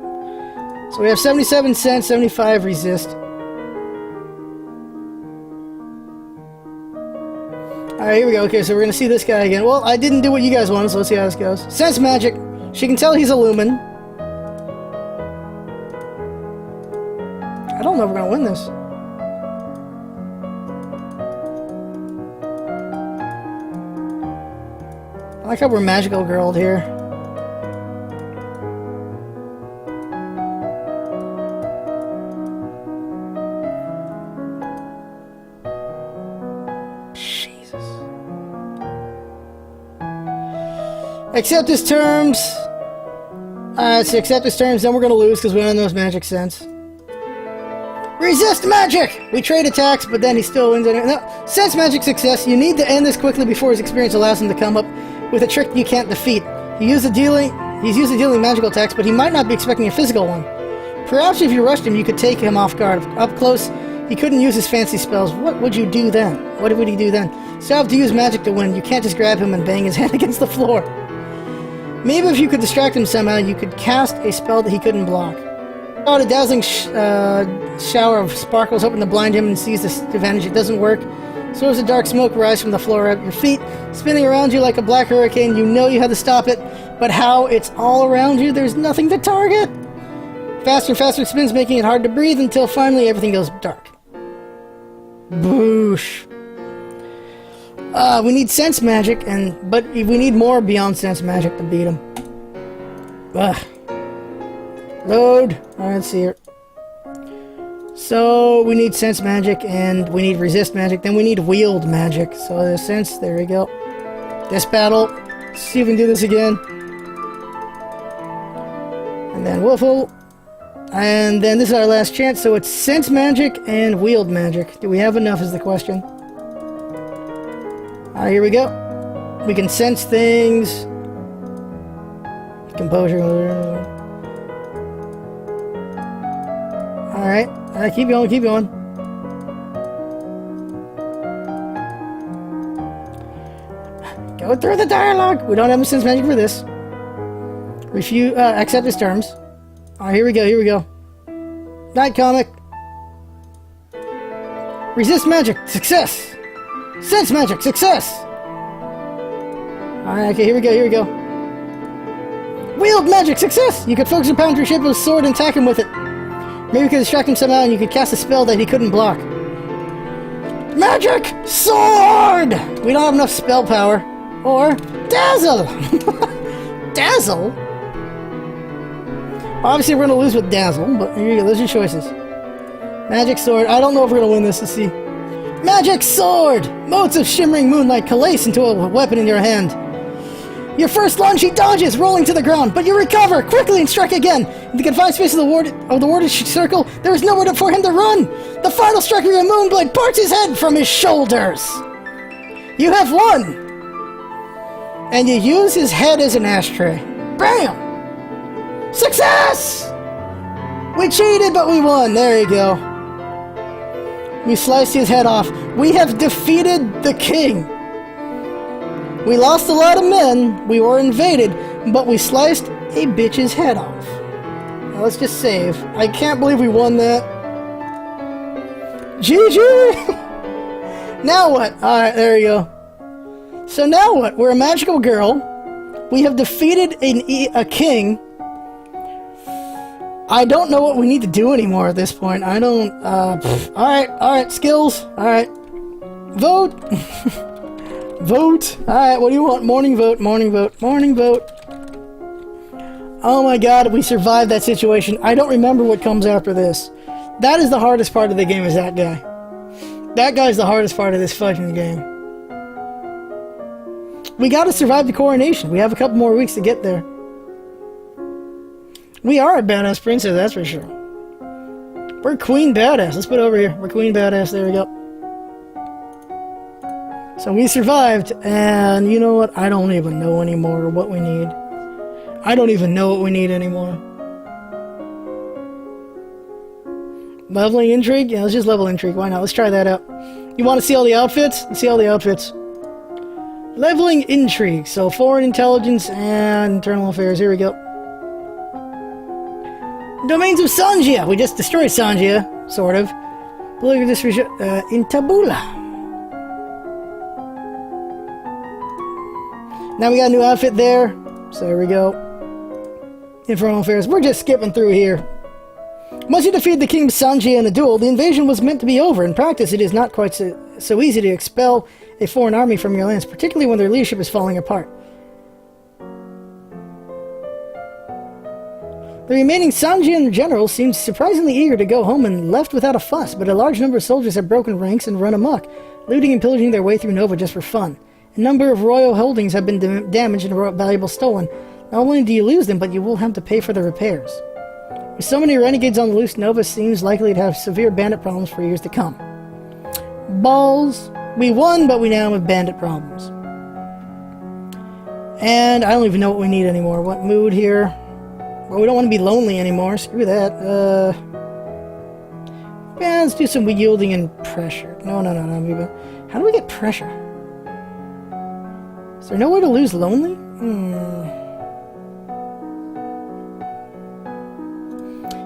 Speaker 1: So we have 77 sense, 75 resist. Alright, here we go. Okay, so we're going to see this guy again. Well, I didn't do what you guys wanted, so let's see how this goes. Sense magic. She can tell he's a lumen. I don't know if we're going to win this. I like how we're magical girled here. Accept his terms. So accept his terms, then we're gonna lose because we don't know his magic sense. Resist magic! We trade attacks, but then he still wins. No, sense magic success. You need to end this quickly before his experience allows him to come up with a trick you can't defeat. He's used to dealing magical attacks, but he might not be expecting a physical one. Perhaps if you rushed him, you could take him off guard. Up close, he couldn't use his fancy spells. What would you do then? What would he do then? So you have to use magic to win. You can't just grab him and bang his head against the floor. Maybe if you could distract him somehow, you could cast a spell that he couldn't block. Oh, a dazzling shower of sparkles, hoping to blind him and seize this advantage. It doesn't work. Swords of dark smoke rise from the floor at your feet, spinning around you like a black hurricane. You know you have to stop it, but how? It's all around you. There's nothing to target. Faster and faster it spins, making it hard to breathe until finally everything goes dark. Boosh. We need sense magic, but we need more beyond sense magic to beat him. Ugh. Load. Alright, let's see here. So, we need sense magic, and we need resist magic, then we need wield magic. So, there's sense, there we go. This battle. Let's see if we can do this again. And then Woofle. And then this is our last chance, so it's sense magic and wield magic. Do we have enough is the question. Alright, here we go. We can sense things. Composure. Alright, keep going, keep going. Go through the dialogue! We don't have sense magic for this. Refuse, accept his terms. Alright, here we go, here we go. Night comic. Resist magic, success! Sense magic, success! Alright, okay, here we go, here we go. Wield magic, success! You could focus your pound your ship with a sword and attack him with it. Maybe you could distract him somehow and you could cast a spell that he couldn't block. Magic sword! We don't have enough spell power. Or dazzle! Dazzle? Obviously we're gonna lose with dazzle, but here you go, those are your choices. Magic sword. I don't know if we're gonna win this, let's see. Magic sword! Motes of shimmering moonlight coalesce into a weapon in your hand. Your first lunge, he dodges, rolling to the ground, but you recover quickly and strike again. In the confined space of the warded circle, there is nowhere for him to run. The final strike of your moonblade parts his head from his shoulders. You have won. And you use his head as an ashtray. Bam! Success! We cheated, but we won. There you go. We sliced his head off. We have defeated the king. We lost a lot of men, we were invaded, but we sliced a bitch's head off. Now let's just save. I can't believe we won that. GG! Now what? Alright, there you go. So now what? We're a magical girl. We have defeated a king. I don't know what we need to do anymore at this point. I don't, alright, skills. Alright. Vote! Vote! Alright, what do you want? Morning vote, morning vote, morning vote. Oh my god, we survived that situation. I don't remember what comes after this. That is the hardest part of the game, is that guy. That guy's the hardest part of this fucking game. We gotta survive the coronation. We have a couple more weeks to get there. We are a badass princess, that's for sure. We're Queen Badass. Let's put it over here. We're Queen Badass, there we go. So we survived, and you know what? I don't even know anymore what we need. I don't even know what we need anymore. Leveling intrigue? Yeah, let's just level intrigue. Why not? Let's try that out. You want to see all the outfits? Let's see all the outfits. Leveling intrigue. So foreign intelligence and internal affairs. Here we go. Domains of Sanjia. We just destroyed Sanjia, sort of. Political district in Tabula. Now we got a new outfit there. So there we go. Infernal affairs. We're just skipping through here. Once you defeat the King Sanjia in a duel, the invasion was meant to be over. In practice, it is not quite so easy to expel a foreign army from your lands, particularly when their leadership is falling apart. The remaining Sanjian generals seemed surprisingly eager to go home and left without a fuss, but a large number of soldiers have broken ranks and run amok, looting and pillaging their way through Nova just for fun. A number of royal holdings have been damaged and valuables stolen. Not only do you lose them, but you will have to pay for the repairs. With so many renegades on the loose, Nova seems likely to have severe bandit problems for years to come. Balls. We won, but we now have bandit problems. And I don't even know what we need anymore. What mood here? Well, we don't want to be lonely anymore. Screw that. Yeah, let's do some yielding and pressure. No. How do we get pressure? Is there no way to lose lonely?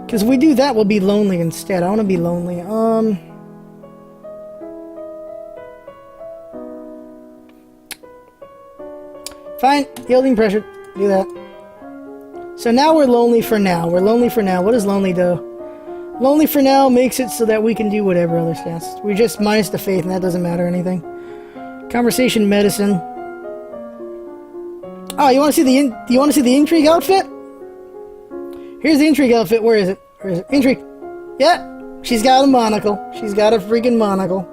Speaker 1: Because if we do that, we'll be lonely instead. I want to be lonely. Fine. Yielding pressure. Do that. So now we're lonely for now. We're lonely for now. What does lonely do? Lonely for now makes it so that we can do whatever other stats. We just minus the faith, and that doesn't matter anything. Conversation medicine. Oh, you want to see the intrigue outfit? Here's the intrigue outfit. Where is it? Intrigue. Yeah, she's got a monocle. She's got a freaking monocle.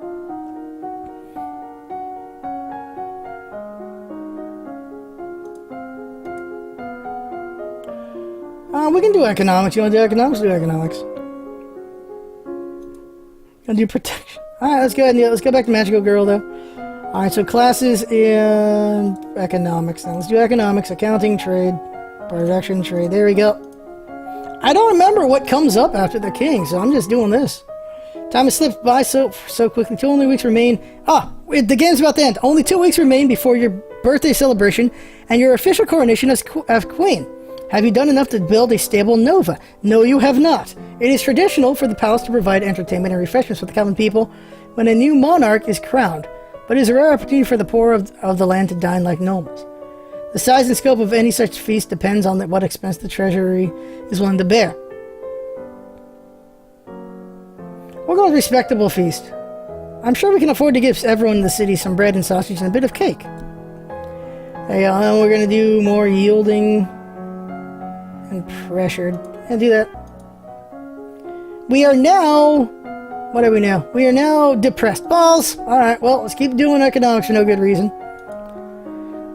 Speaker 1: We can do economics. You want to do economics? Do economics. Gonna do protection. Alright, let's go ahead and let's go back to Magical Girl, though. Alright, so classes in economics. Now let's do economics, accounting, trade, production, trade. There we go. I don't remember what comes up after the king, so I'm just doing this. Time has slipped by so quickly. 2 only weeks remain. The game's about to end. Only 2 weeks remain before your birthday celebration and your official coronation as queen. Have you done enough to build a stable Nova? No, you have not. It is traditional for the palace to provide entertainment and refreshments for the common people when a new monarch is crowned, but it is a rare opportunity for the poor of the land to dine like nobles. The size and scope of any such feast depends on what expense the treasury is willing to bear. We'll go with respectable feast. I'm sure we can afford to give everyone in the city some bread and sausage and a bit of cake. There you go, and we're going to do more yielding and pressured. And do that. We are now... What are we now? We are now depressed. Balls! Alright, well, let's keep doing economics for no good reason.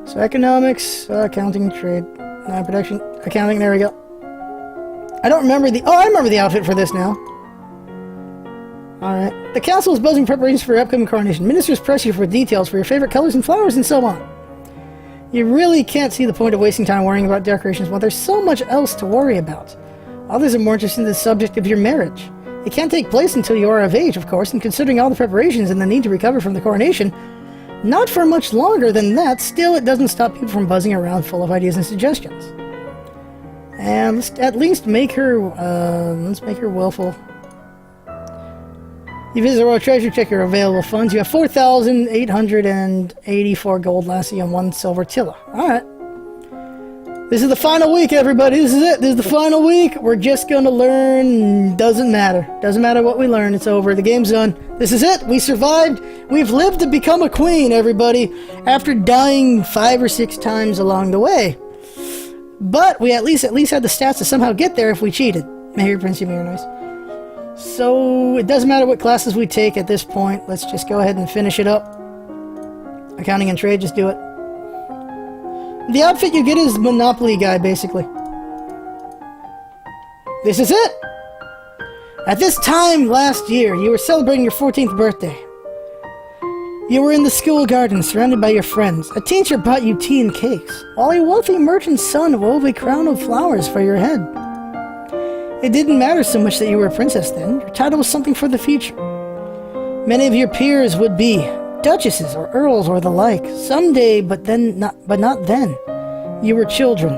Speaker 1: So economics, accounting, trade, production, accounting, there we go. I don't remember the... Oh, I remember the outfit for this now. Alright. The council is buzzing preparations for your upcoming coronation. Ministers press you for details for your favorite colors and flowers and so on. You really can't see the point of wasting time worrying about decorations when there's so much else to worry about. Others are more interested in the subject of your marriage. It can't take place until you are of age, of course, and considering all the preparations and the need to recover from the coronation, not for much longer than that. Still, it doesn't stop people from buzzing around full of ideas and suggestions. And let's at least make her, let's make her willful. You visit the Royal Treasury, check your available funds. You have 4,884 gold lassie and 1 silver tilla. Alright. This is the final week, everybody. This is it. This is the final week. We're just going to learn. Doesn't matter. Doesn't matter what we learn. It's over. The game's done. This is it. We survived. We've lived to become a queen, everybody, after dying 5 or 6 times along the way. But we at least had the stats to somehow get there if we cheated. Mahir Prince Ymir, nice. So, it doesn't matter what classes we take at this point. Let's just go ahead and finish it up. Accounting and trade, just do it. The outfit you get is Monopoly guy, basically. This is it! At this time last year, you were celebrating your 14th birthday. You were in the school garden, surrounded by your friends. A teacher brought you tea and cakes, while a wealthy merchant's son wove a crown of flowers for your head. It didn't matter so much that you were a princess then. Your title was something for the future. Many of your peers would be duchesses or earls or the like. Someday, but not then. You were children.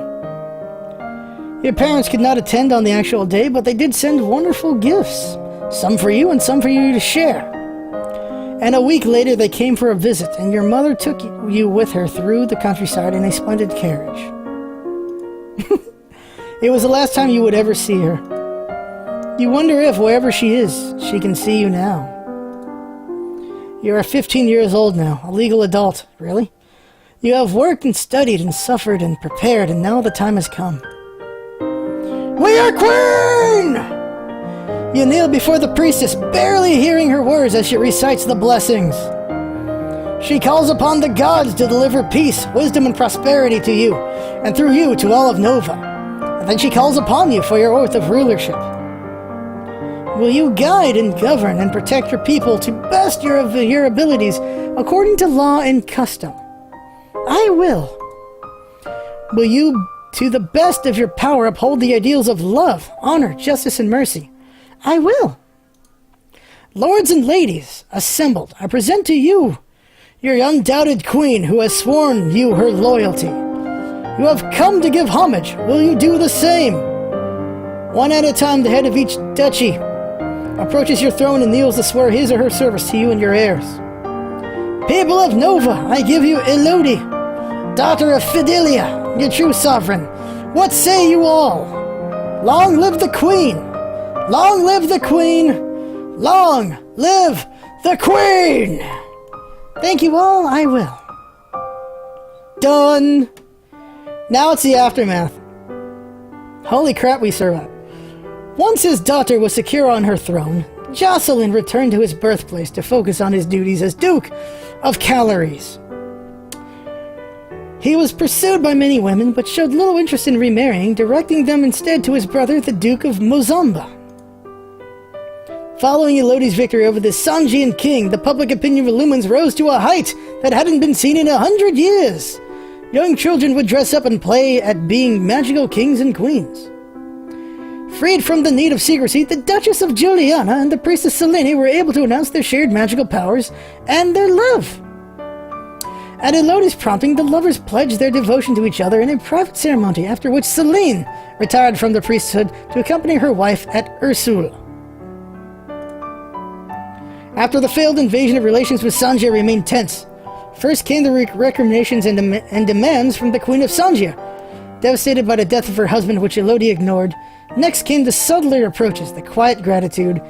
Speaker 1: Your parents could not attend on the actual day, but they did send wonderful gifts. Some for you and some for you to share. And a week later they came for a visit, and your mother took you with her through the countryside in a splendid carriage. It was the last time you would ever see her. You wonder if, wherever she is, she can see you now. You are 15 years old now, a legal adult. Really? You have worked and studied and suffered and prepared, and now the time has come. We are queen! You kneel before the priestess, barely hearing her words as she recites the blessings. She calls upon the gods to deliver peace, wisdom, and prosperity to you, and through you to all of Nova. And then she calls upon you for your oath of rulership. Will you guide and govern and protect your people to best of your abilities according to law and custom? I will. Will you, to the best of your power, uphold the ideals of love, honor, justice, and mercy? I will. Lords and ladies, assembled, I present to you your undoubted queen who has sworn you her loyalty. You have come to give homage. Will you do the same? One at a time, the head of each duchy approaches your throne and kneels to swear his or her service to you and your heirs. People of Nova, I give you Elodie, daughter of Fidelia, your true sovereign. What say you all? Long live the queen! Long live the queen! Long live the queen! Thank you all, I will. Done! Now it's the aftermath. Holy crap, we survived. Once his daughter was secure on her throne, Jocelyn returned to his birthplace to focus on his duties as Duke of Calories. He was pursued by many women, but showed little interest in remarrying, directing them instead to his brother, the Duke of Mozamba. Following Elodie's victory over the Sanjian king, the public opinion of Illumins rose to a height that hadn't been seen in 100 years. Young children would dress up and play at being magical kings and queens. Freed from the need of secrecy, the Duchess of Juliana and the Priestess Selene were able to announce their shared magical powers and their love. At Elodie's prompting, the lovers pledged their devotion to each other in a private ceremony, after which Selene retired from the priesthood to accompany her wife at Ursul. After the failed invasion of relations with Sanjia remained tense, first came the recriminations and demands from the Queen of Sanjia, devastated by the death of her husband, which Elodie ignored. Next came the subtler approaches, the quiet gratitude,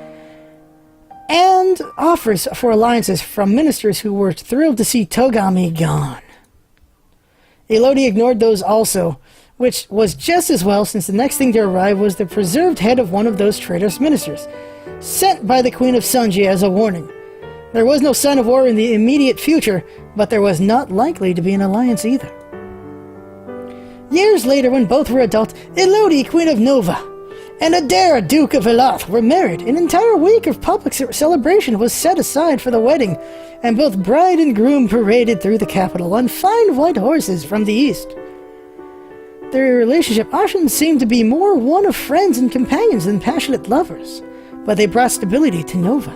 Speaker 1: and offers for alliances from ministers who were thrilled to see Togami gone. Elodie ignored those also, which was just as well, since the next thing to arrive was the preserved head of one of those traitorous ministers, sent by the Queen of Sanjia as a warning. There was no sign of war in the immediate future, but there was not likely to be an alliance either. Years later, when both were adult, Elodie, Queen of Nova, and Adair, Duke of Elath, were married. An entire week of public celebration was set aside for the wedding, and both bride and groom paraded through the capital on fine white horses from the east. Their relationship often seemed to be more one of friends and companions than passionate lovers, but they brought stability to Nova.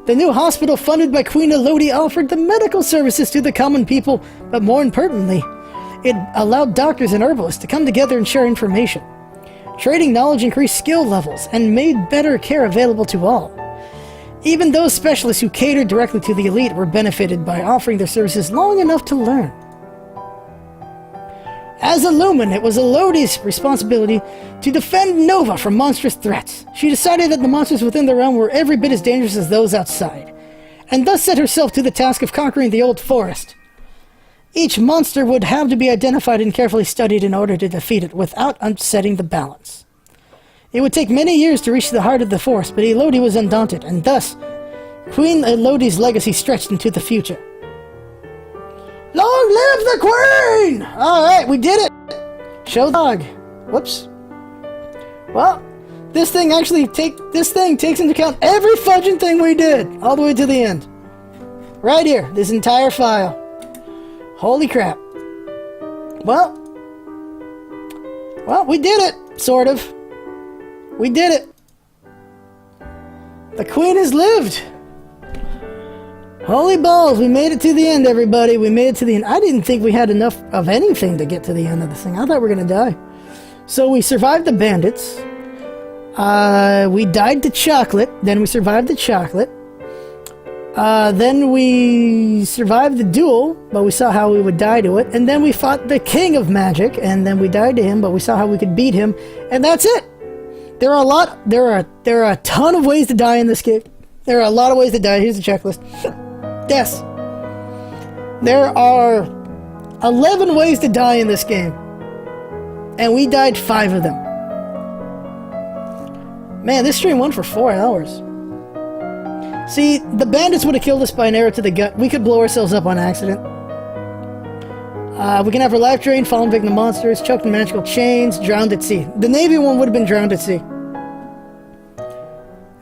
Speaker 1: The new hospital funded by Queen Elodie offered the medical services to the common people, but more importantly, it allowed doctors and herbalists to come together and share information. Trading knowledge increased skill levels and made better care available to all. Even those specialists who catered directly to the elite were benefited by offering their services long enough to learn. As a Lumen, it was Elodie's responsibility to defend Nova from monstrous threats. She decided that the monsters within the realm were every bit as dangerous as those outside, and thus set herself to the task of conquering the Old Forest. Each monster would have to be identified and carefully studied in order to defeat it without upsetting the balance. It would take many years to reach the heart of the forest, but Elodie was undaunted, and thus, Queen Elodie's legacy stretched into the future. Long live the Queen! Alright, we did it! Show the dog. Whoops. Well, this thing takes into account every fudging thing we did, all the way to the end. Right here, this entire file. Holy crap. Well, we did it, sort of. We did it. The Queen has lived. Holy balls, we made it to the end, everybody. We made it to the end. I didn't think we had enough of anything to get to the end of this thing. I thought we were going to die. So we survived the bandits. We died to chocolate. Then we survived the chocolate. Then we survived the duel, but we saw how we would die to it. And then we fought the King of Magic, and then we died to him, but we saw how we could beat him. And that's it. There are a ton of ways to die in this game. There are a lot of ways to die. Here's the checklist. Yes. There are 11 ways to die in this game. And we died 5 of them. Man, this stream went for 4 hours. See, the bandits would have killed us by an arrow to the gut. We could blow ourselves up on accident. We can have our life drained, fallen victim to monsters, choked in magical chains, drowned at sea. The Navy one would have been drowned at sea.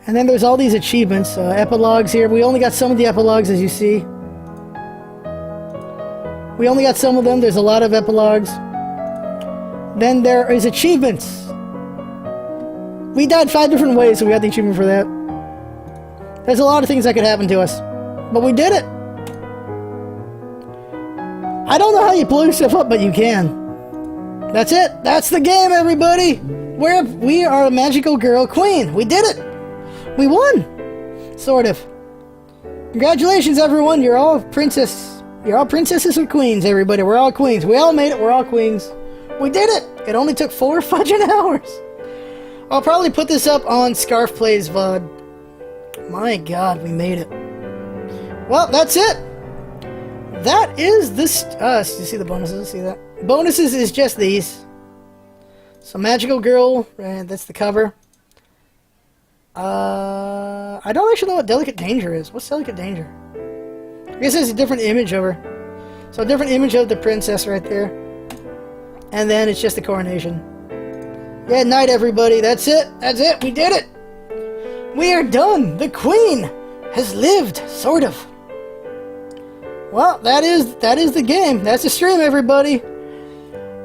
Speaker 1: And then there's all these achievements, epilogues here. We only got some of the epilogues, as you see. We only got some of them. There's a lot of epilogues. Then there is achievements. We died 5 different ways, so we got the achievement for that. There's a lot of things that could happen to us. But we did it! I don't know how you blow yourself up, but you can. That's it! That's the game, everybody! We are a magical girl queen! We did it! We won! Sort of. Congratulations, everyone! You're all princesses. You're all princesses or queens, everybody. We're all queens. We all made it. We're all queens. We did it! It only took 4 fudging hours. I'll probably put this up on Scarf Plays VOD. My god, we made it. Well, that's it! That is this... you see the bonuses? See that? Bonuses is just these. So, Magical Girl, that's the cover. I don't actually know what Delicate Danger is. What's Delicate Danger? I guess there's a different image of her. So, a different image of the princess right there. And then it's just the coronation. Yeah, night everybody. That's it. That's it. We did it. We are done. The queen has lived, sort of. Well, that is the game. That's the stream, everybody.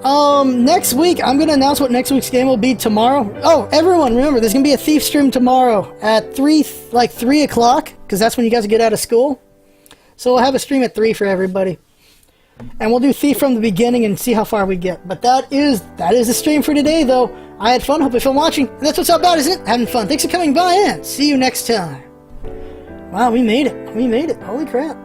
Speaker 1: Next week, I'm going to announce what next week's game will be tomorrow. Oh, everyone, remember, there's going to be a Thief stream tomorrow at 3 o'clock, because that's when you guys get out of school. So we'll have a stream at 3 for everybody. And we'll do Thief from the beginning and see how far we get. But that is the stream for today, though. I had fun. Hope you're fun watching. And that's what's up about, isn't it? Having fun. Thanks for coming by, and see you next time. Wow, we made it. We made it. Holy crap.